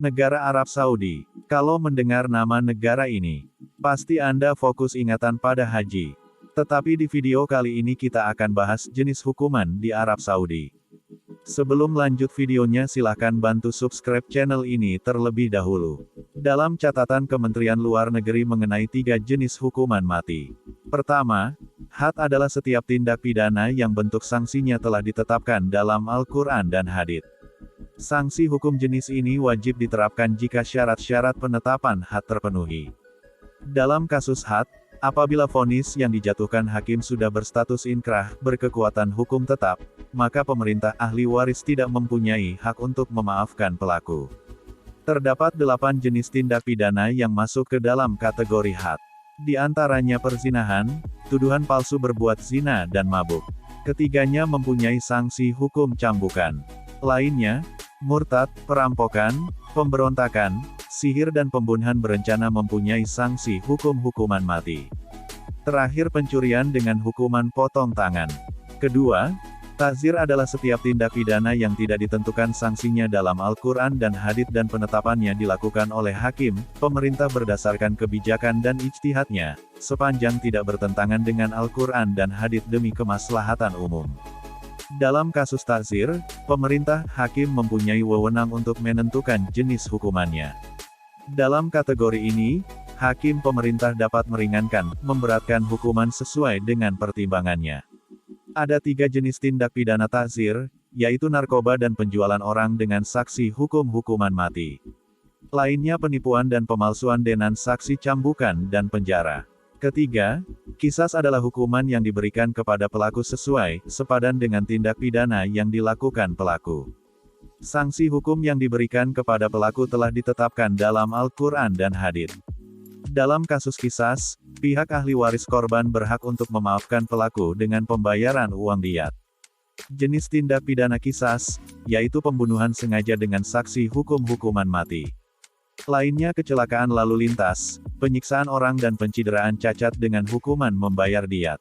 Negara Arab Saudi. Kalau mendengar nama negara ini, pasti Anda fokus ingatan pada haji. Tetapi di video kali ini kita akan bahas jenis hukuman di Arab Saudi. Sebelum lanjut videonya silahkan bantu subscribe channel ini terlebih dahulu. Dalam catatan Kementerian Luar Negeri mengenai 3 jenis hukuman mati. Pertama, had adalah setiap tindak pidana yang bentuk sanksinya telah ditetapkan dalam Al-Quran dan Hadits. Sanksi hukum jenis ini wajib diterapkan jika syarat-syarat penetapan had terpenuhi. Dalam kasus had, apabila vonis yang dijatuhkan hakim sudah berstatus inkrah, berkekuatan hukum tetap, maka pemerintah ahli waris tidak mempunyai hak untuk memaafkan pelaku. Terdapat 8 jenis tindak pidana yang masuk ke dalam kategori had. Di antaranya perzinahan, tuduhan palsu berbuat zina dan mabuk. Ketiganya mempunyai sanksi hukum cambukan. Lainnya, murtad, perampokan, pemberontakan, sihir dan pembunuhan berencana mempunyai sanksi hukuman mati. Terakhir pencurian dengan hukuman potong tangan. Kedua, ta'zir adalah setiap tindak pidana yang tidak ditentukan sanksinya dalam Al-Quran dan Hadits dan penetapannya dilakukan oleh hakim, pemerintah berdasarkan kebijakan dan ijtihadnya, sepanjang tidak bertentangan dengan Al-Quran dan Hadits demi kemaslahatan umum. Dalam kasus ta'zir, pemerintah, hakim mempunyai wewenang untuk menentukan jenis hukumannya. Dalam kategori ini, hakim pemerintah dapat meringankan, memberatkan hukuman sesuai dengan pertimbangannya. Ada 3 jenis tindak pidana ta'zir, yaitu narkoba dan penjualan orang dengan saksi hukuman mati. Lainnya penipuan dan pemalsuan dengan saksi cambukan dan penjara. Ketiga, qisas adalah hukuman yang diberikan kepada pelaku sesuai, sepadan dengan tindak pidana yang dilakukan pelaku. Sanksi hukum yang diberikan kepada pelaku telah ditetapkan dalam Al-Quran dan Hadits. Dalam kasus qisas, pihak ahli waris korban berhak untuk memaafkan pelaku dengan pembayaran uang diat. Jenis tindak pidana qisas, yaitu pembunuhan sengaja dengan saksi hukuman mati. Lainnya kecelakaan lalu lintas, penyiksaan orang dan pencideraan cacat dengan hukuman membayar diat.